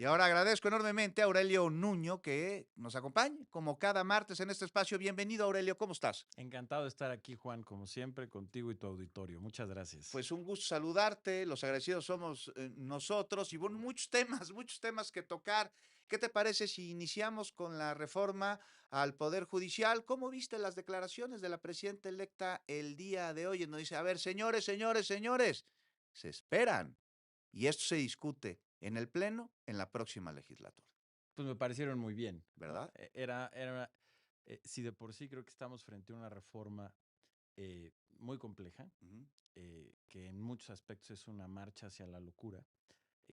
Y ahora agradezco enormemente a Aurelio Nuño que nos acompañe como cada martes en este espacio. Bienvenido, Aurelio, ¿cómo estás? Encantado de estar aquí, Juan, como siempre, contigo y tu auditorio. Muchas gracias. Pues un gusto saludarte, los agradecidos somos nosotros y bueno, muchos temas que tocar. ¿Qué te parece si iniciamos con la reforma al Poder Judicial? ¿Cómo viste las declaraciones de la presidenta electa el día de hoy? En donde dice, a ver, señores, se esperan y esto se discute en el Pleno en la próxima legislatura, Pues me parecieron muy bien, ¿no? ¿verdad? Si de por sí creo que estamos frente a una reforma muy compleja, Ujú. que en muchos aspectos es una marcha hacia la locura,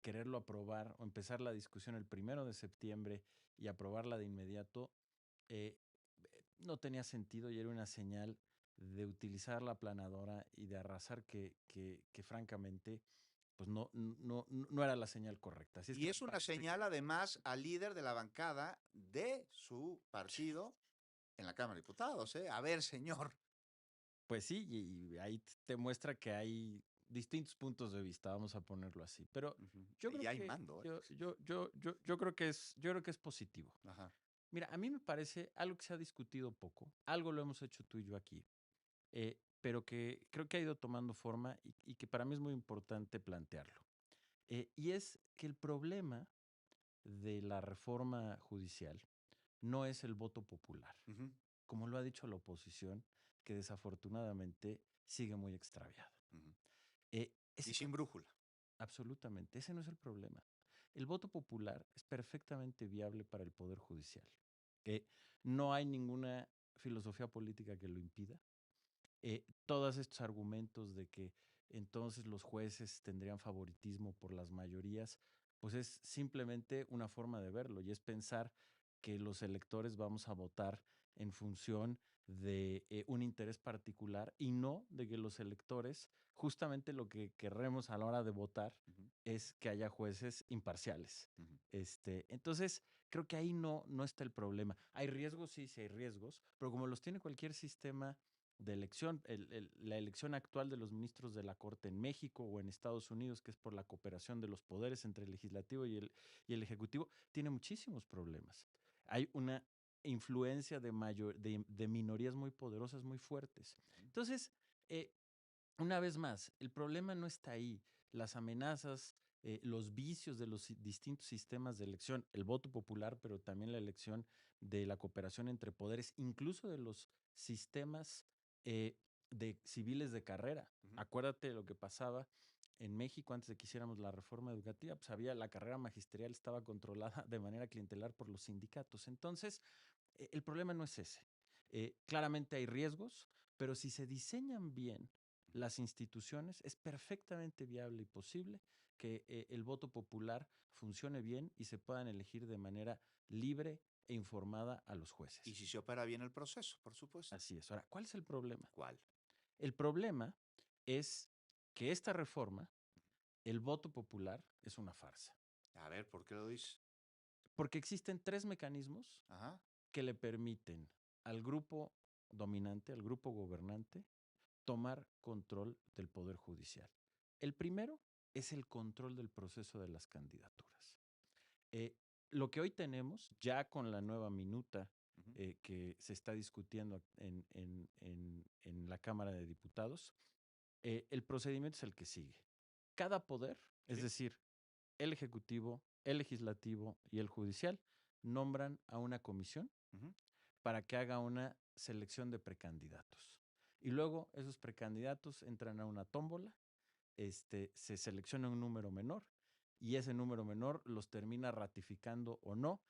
quererlo aprobar o empezar la discusión el 1 de septiembre y aprobarla de inmediato, eh, no tenía sentido y era una señal de utilizar la planadora y de arrasar que francamente pues no era la señal correcta. Así es Y que es me una parece que señal además al líder de la bancada de su partido en la Cámara de Diputados, ¿eh? A ver, señor. pues sí, y ahí te muestra que hay distintos puntos de vista, vamos a ponerlo así. Pero Ujú. yo Y creo hay que mando, ¿eh? yo creo que es positivo. Ajá. Mira, a mí me parece algo que se ha discutido poco, algo lo hemos hecho tú y yo aquí, pero que creo que ha ido tomando forma y que para mí es muy importante plantearlo. Y es que el problema de la reforma judicial no es el voto popular, Ujú, como lo ha dicho la oposición, que desafortunadamente sigue muy extraviada. ujú. Y Ese no, sin brújula. absolutamente, ese no es el problema. El voto popular es perfectamente viable para el Poder Judicial. No hay ninguna filosofía política que lo impida. Todos estos argumentos de que entonces los jueces tendrían favoritismo por las mayorías, pues es simplemente una forma de verlo y es pensar que los electores vamos a votar en función de un interés particular y no de que los electores, justamente lo que querremos a la hora de votar Ujú, es que haya jueces imparciales. ujú. Entonces, creo que ahí no está el problema. Hay riesgos, sí hay riesgos, pero como los tiene cualquier sistema de elección, la elección actual de los ministros de la Corte en México o en Estados Unidos, que es por la cooperación de los poderes entre el legislativo y el ejecutivo, tiene muchísimos problemas. Hay una influencia de minorías muy poderosas, muy fuertes. Ujú. Entonces, eh, una vez más, el problema no está ahí. Las amenazas, los vicios de los distintos sistemas de elección, el voto popular, pero también la elección de la cooperación entre poderes, incluso de los sistemas eh, de civiles de carrera. Ujú. Acuérdate de lo que pasaba en México antes de que hiciéramos la reforma educativa, pues había la carrera magisterial estaba controlada de manera clientelar por los sindicatos. Entonces, el problema no es ese. Claramente hay riesgos, pero si se diseñan bien Ujú. las instituciones, es perfectamente viable y posible que el voto popular funcione bien y se puedan elegir de manera libre e informada a los Y jueces. si se opera bien el proceso, por supuesto. Así es. Ahora, ¿cuál es el problema? ¿Cuál? El problema es que esta reforma, el voto popular, es una farsa, A ver, ¿por qué lo dices? porque existen tres mecanismos Ajá. que le permiten al grupo dominante, al grupo gobernante, tomar control del Poder Judicial. El primero es el control del proceso de las candidaturas. Eh, lo que hoy tenemos, ya con la nueva minuta Ujú, que se está discutiendo en la Cámara de Diputados, el procedimiento es el que sigue. Cada poder, es sí. decir, el Ejecutivo, el Legislativo y el Judicial, nombran a una comisión Ujú. para que haga una selección de precandidatos. Y luego esos precandidatos entran a una tómbola, se selecciona un número menor y ese número menor los termina ratificando o no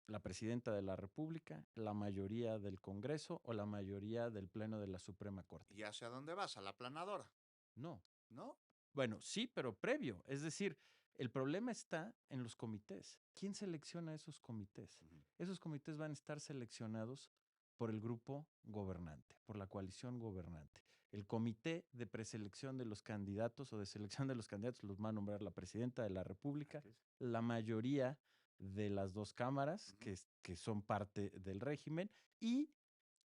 la presidenta de la República, la mayoría del Congreso o la mayoría del Pleno de la Suprema Corte. Ya sé a dónde vas, a la planadora, No. ¿no? Bueno, sí, pero previo. Es decir, el problema está en los comités. ¿Quién selecciona esos comités? Ujú. Esos comités van a estar seleccionados por el grupo gobernante, por la coalición gobernante. El comité de preselección de los candidatos o de selección de los candidatos los va a nombrar la presidenta de la República, Ok. la mayoría de las dos cámaras Ujú, que son parte del régimen y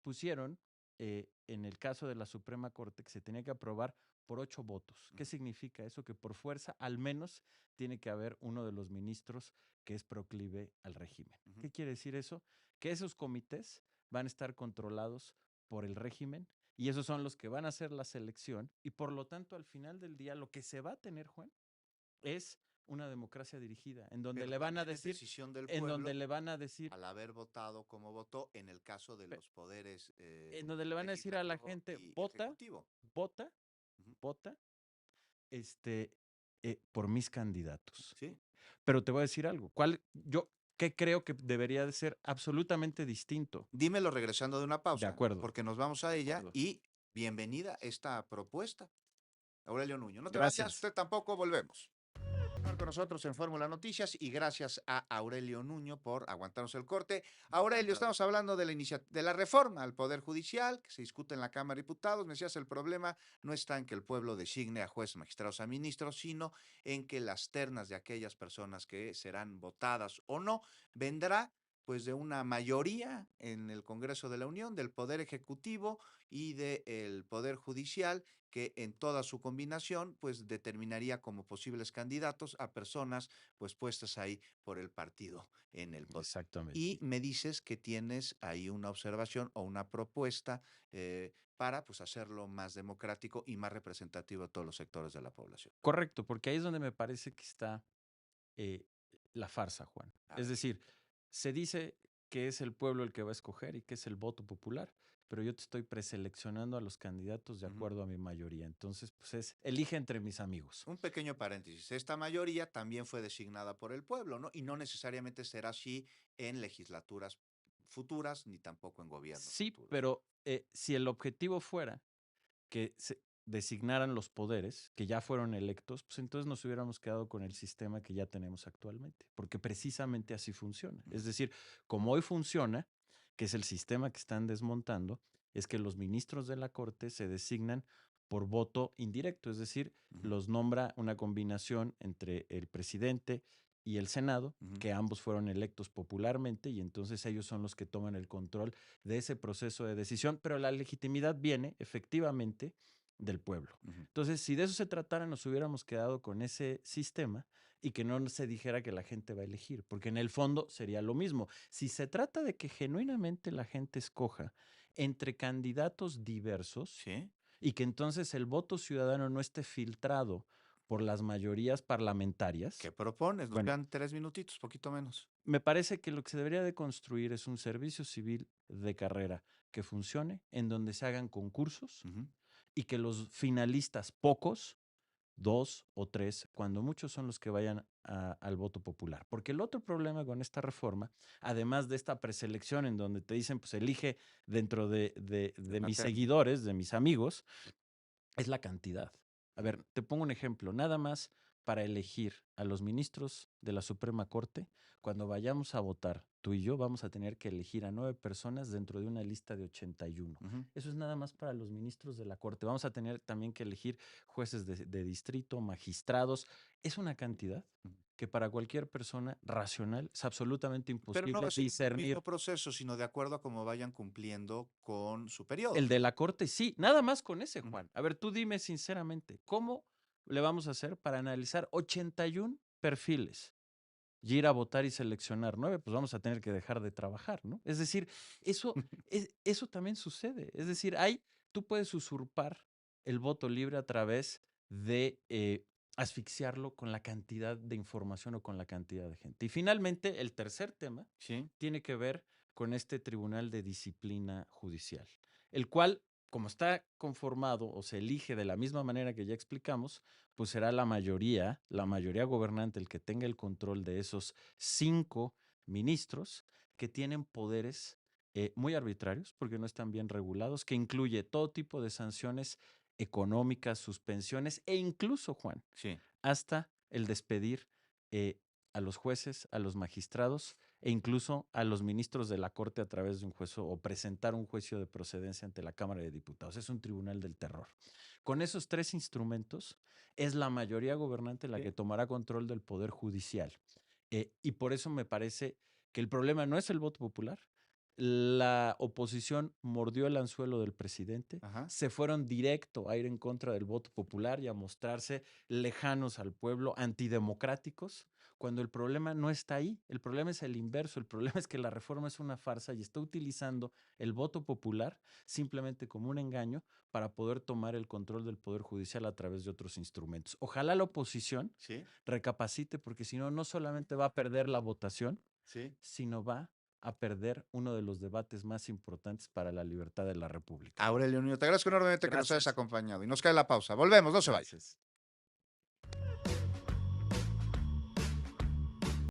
pusieron, en el caso de la Suprema Corte, que se tenía que aprobar por 8 votos. ¿Qué ujú. significa eso? Que por fuerza, al menos, tiene que haber uno de los ministros que es proclive al régimen. Ujú. ¿Qué quiere decir eso? Que esos comités van a estar controlados por el régimen y esos son los que van a hacer la selección y por lo tanto al final del día lo que se va a tener, Juan, es una democracia dirigida, Pero también es decisión del en donde pueblo le van a decir, al haber votado como votó en el caso de pe- los poderes en donde le van a decir a la legislativo gente, y vota, ejecutivo. vota, Ujú. vota, este, por mis candidatos. Sí, Pero te voy a decir algo, ¿qué creo que debería de ser absolutamente distinto? dímelo regresando de una De pausa, acuerdo, porque nos vamos a de ella acuerdo. y bienvenida esta propuesta. Aurelio Nuño, no te vayas, Gracias. usted tampoco, volvemos. Con nosotros en Fórmula Noticias y gracias a Aurelio Nuño por aguantarnos el corte. Aurelio, estamos hablando de de la reforma al Poder Judicial que se discute en la Cámara de Diputados. Me decías, el problema no está en que el pueblo designe a jueces, magistrados, a ministros, sino en que las ternas de aquellas personas que serán votadas o no vendrá pues de una mayoría en el Congreso de la Unión, del Poder Ejecutivo y del Poder Judicial, que en toda su combinación pues determinaría como posibles candidatos a personas pues puestas ahí por el partido en el poder. Y Exactamente. me dices que tienes ahí una observación o una propuesta para pues hacerlo más democrático y más representativo de todos los sectores de la población. Correcto, porque ahí es donde me parece que está eh, la farsa, Juan. A Es ver. decir, se dice que es el pueblo el que va a escoger y que es el voto popular, pero yo te estoy preseleccionando a los candidatos de Ujú. acuerdo a mi mayoría. Entonces, pues elige entre mis amigos. Un pequeño paréntesis. Esta mayoría también fue designada por el pueblo, ¿no? Y no necesariamente será así en legislaturas futuras ni tampoco en gobiernos Sí, futuros. pero si el objetivo fuera que se designaran los poderes que ya fueron electos, pues entonces nos hubiéramos quedado con el sistema que ya tenemos actualmente, porque precisamente así funciona. Ujú, Es decir, como hoy funciona, que es el sistema que están desmontando, es que los ministros de la Corte se designan por voto indirecto, es decir, ujú, los nombra una combinación entre el presidente y el Senado, ujú, que ambos fueron electos popularmente y entonces ellos son los que toman el control de ese proceso de decisión, pero la legitimidad viene efectivamente del pueblo. ujú. Entonces, si de eso se tratara, nos hubiéramos quedado con ese sistema y que no se dijera que la gente va a elegir, porque en el fondo sería lo mismo. Si se trata de que genuinamente la gente escoja entre candidatos diversos Sí. y que entonces el voto ciudadano no esté filtrado por las mayorías parlamentarias, ¿Qué propones? Nos bueno, quedan 3 minutitos, poquito menos. me parece que lo que se debería de construir es un servicio civil de carrera que funcione, en donde se hagan concursos Ujú. y que los finalistas, pocos, dos o tres, cuando muchos son los que vayan al voto popular. Porque el otro problema con esta reforma, además de esta preselección en donde te dicen, pues elige dentro De de una mis terna. seguidores, de mis amigos, es la cantidad. A Ujú. ver, te pongo un ejemplo. Nada más para elegir a los ministros de la Suprema Corte, cuando vayamos a votar, tú y yo vamos a tener que elegir a 9 personas dentro de una lista de 81. Ujú. Eso es nada más para los ministros de la Corte. Vamos a tener también que elegir jueces de distrito, magistrados. Es una cantidad Ujú. que para cualquier persona racional es absolutamente Pero no va imposible a ser el mismo discernir. proceso, sino de acuerdo a cómo vayan cumpliendo con su periodo. El de la corte, sí, nada más con ese, Ujú. Juan. A ver, tú dime sinceramente, ¿cómo le vamos a hacer para analizar 81 perfiles y ir a votar y seleccionar 9? Pues vamos a tener que dejar de trabajar, ¿no? Es decir, eso también sucede. Es decir, tú puedes usurpar el voto libre a través de asfixiarlo con la cantidad de información o con la cantidad de gente. Y finalmente, el tercer tema Sí. tiene que ver con este Tribunal de Disciplina Judicial, el cual, como está conformado o se elige de la misma manera que ya explicamos, pues será la mayoría gobernante, el que tenga el control de esos 5 ministros que tienen poderes muy arbitrarios, porque no están bien regulados, que incluye todo tipo de sanciones económicas, suspensiones e incluso, Juan, Sí. hasta el despedir eh, a los jueces, a los magistrados e incluso a los ministros de la Corte a través de un juicio o presentar un juicio de procedencia ante la Cámara de Diputados. Es un tribunal del terror. Con esos 3 instrumentos es la mayoría gobernante la Sí. que tomará control del Poder Judicial. Y por eso me parece que el problema no es el voto popular. La oposición mordió el anzuelo del presidente, Ajá. se fueron directo a ir en contra del voto popular y a mostrarse lejanos al pueblo, antidemocráticos, cuando el problema no está ahí. El problema es el inverso. El problema es que la reforma es una farsa y está utilizando el voto popular simplemente como un engaño para poder tomar el control del Poder Judicial a través de otros instrumentos. Ojalá la oposición Sí, recapacite, porque si no, no solamente va a perder la votación, sí. sino va a perder uno de los debates más importantes para la libertad de la República. Aurelio Nuño, te agradezco enormemente que nos hayas Gracias. acompañado y nos cae la pausa. Volvemos, no se vaya. Gracias.